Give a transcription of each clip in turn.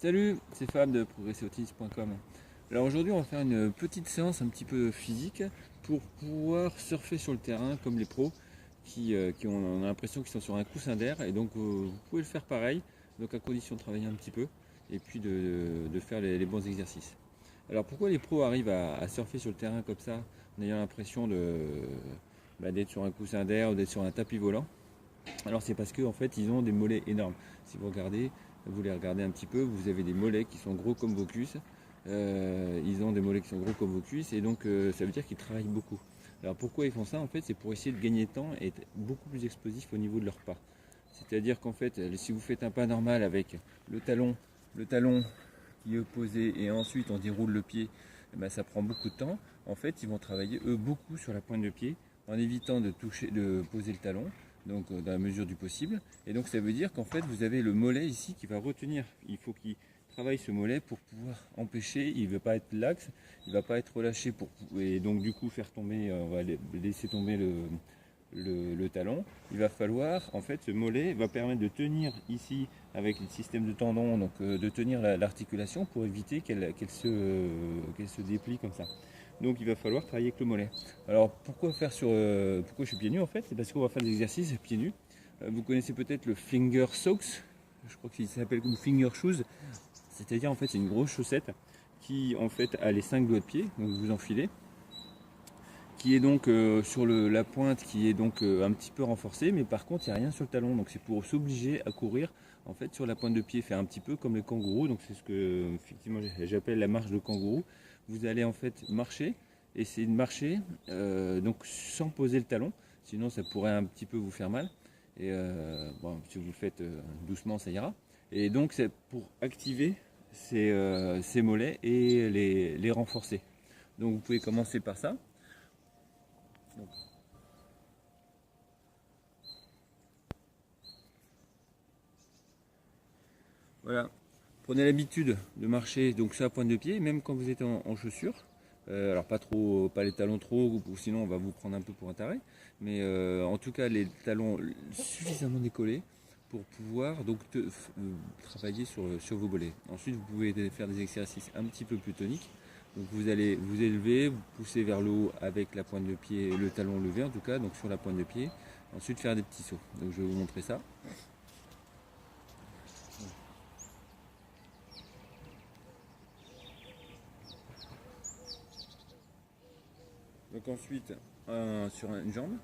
Salut, c'est Fab de progresserautisme.com. Alors aujourd'hui on va faire une petite séance un petit peu physique pour pouvoir surfer sur le terrain comme les pros qui ont on a l'impression qu'ils sont sur un coussin d'air, et donc vous pouvez le faire pareil, donc à condition de travailler un petit peu et puis de faire les bons exercices. Alors pourquoi les pros arrivent à surfer sur le terrain comme ça en ayant l'impression d'être sur un coussin d'air ou d'être sur un tapis volant? Alors c'est parce qu'en fait ils ont des mollets énormes. Si vous les regardez un petit peu, vous avez des mollets qui sont gros comme vos cuisses. Ils ont des mollets qui sont gros comme vos cuisses, et donc ça veut dire qu'ils travaillent beaucoup. Alors pourquoi ils font ça? En fait c'est pour essayer de gagner de temps et être beaucoup plus explosif au niveau de leurs pas. C'est-à-dire qu'en fait si vous faites un pas normal avec le talon qui est posé et ensuite on déroule le pied, eh ben, ça prend beaucoup de temps. En fait ils vont travailler eux beaucoup sur la pointe de pied en évitant de poser le talon, donc dans la mesure du possible. Et donc ça veut dire qu'en fait vous avez le mollet ici qui va retenir. Il faut qu'il travaille ce mollet pour pouvoir empêcher, il ne veut pas être laxe, il ne va pas être relâché et donc du coup faire tomber, on va laisser tomber le talon. Il va falloir, en fait ce mollet va permettre de tenir ici avec le système de tendons, donc de tenir l'articulation pour éviter qu'elle se déplie comme ça. Donc il va falloir travailler avec le mollet. Alors pourquoi pourquoi je suis pieds nus? En fait c'est parce qu'on va faire des exercices pieds nus. Vous connaissez peut-être le finger socks, je crois qu'il s'appelle comme finger shoes, c'est-à-dire en fait c'est une grosse chaussette qui en fait a les 5 doigts de pied, donc vous enfilez, qui est donc sur la pointe qui est donc un petit peu renforcée, mais par contre il n'y a rien sur le talon, donc c'est pour s'obliger à courir en fait sur la pointe de pied, faire un petit peu comme les kangourous. Donc c'est ce que effectivement j'appelle la marche de kangourou. Vous allez en fait marcher, essayer de marcher donc sans poser le talon, sinon ça pourrait un petit peu vous faire mal, et bon, si vous le faites doucement ça ira. Et donc c'est pour activer ces mollets et les renforcer. Donc vous pouvez commencer par ça. Donc, voilà, prenez l'habitude de marcher donc sur la pointe de pied, même quand vous êtes en chaussures. Alors pas trop, pas les talons trop, ou sinon on va vous prendre un peu pour un taré. Mais en tout cas les talons suffisamment décollés pour pouvoir donc travailler sur vos mollets. Ensuite vous pouvez faire des exercices un petit peu plus toniques. Donc vous allez vous élever, vous pousser vers le haut avec la pointe de pied, le talon levé en tout cas, donc sur la pointe de pied. Ensuite faire des petits sauts. Donc je vais vous montrer ça. Donc ensuite sur une jambe.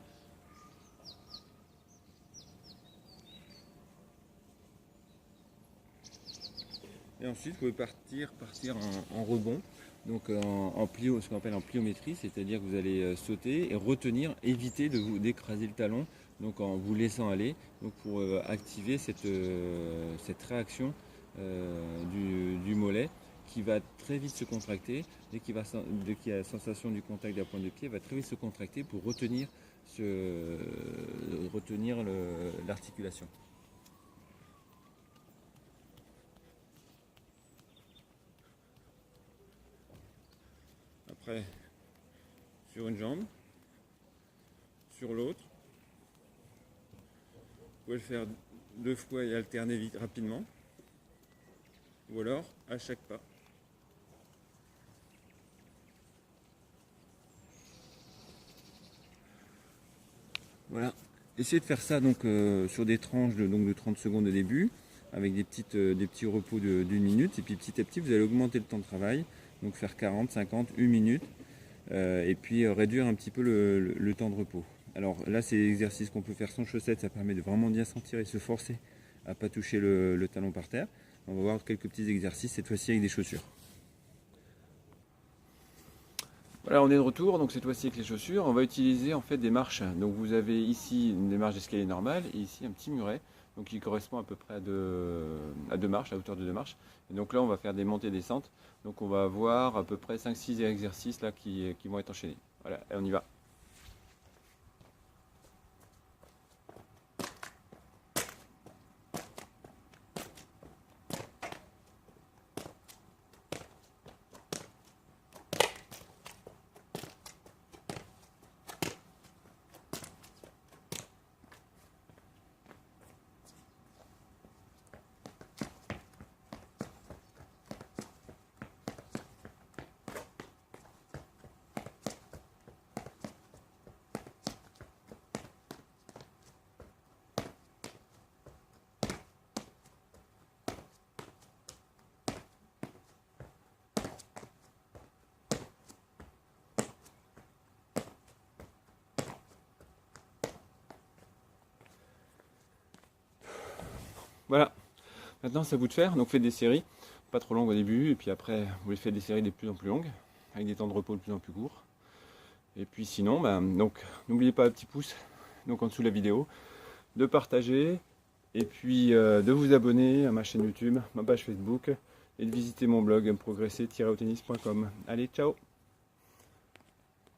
Et ensuite vous pouvez partir en rebond, donc en plio, ce qu'on appelle en pliométrie, c'est-à-dire que vous allez sauter et retenir, éviter d'écraser le talon, donc en vous laissant aller, donc pour activer cette réaction du mollet qui va très vite se contracter. Dès qu'il y a la sensation du contact de la pointe de pied, va très vite se contracter pour retenir l'articulation. Après, sur une jambe, sur l'autre. Vous pouvez le faire 2 fois et alterner vite, rapidement. Ou alors à chaque pas. Voilà. Essayez de faire ça donc sur des tranches de 30 secondes au début, avec des petits repos d'1 minute, et puis petit à petit vous allez augmenter le temps de travail, donc faire 40, 50, 1 minute, et puis réduire un petit peu le temps de repos. Alors là c'est l'exercice qu'on peut faire sans chaussettes, ça permet de vraiment bien sentir et se forcer à ne pas toucher le talon par terre. On va voir quelques petits exercices cette fois-ci avec des chaussures. Voilà, on est de retour, donc cette fois-ci avec les chaussures. On va utiliser en fait des marches. Donc vous avez ici des marches d'escalier normales et ici un petit muret, donc qui correspond à peu près à deux marches, à hauteur de 2 marches. Et donc là on va faire des montées et descentes. Donc on va avoir à peu près 5-6 exercices là qui vont être enchaînés. Voilà, et on y va. Voilà, maintenant c'est à vous de faire, donc faites des séries, pas trop longues au début, et puis après vous les faites des séries de plus en plus longues, avec des temps de repos de plus en plus courts. Et puis sinon, donc n'oubliez pas un petit pouce donc en dessous de la vidéo, de partager, et puis de vous abonner à ma chaîne YouTube, ma page Facebook, et de visiter mon blog progresser-au-tennis.com. Allez, ciao!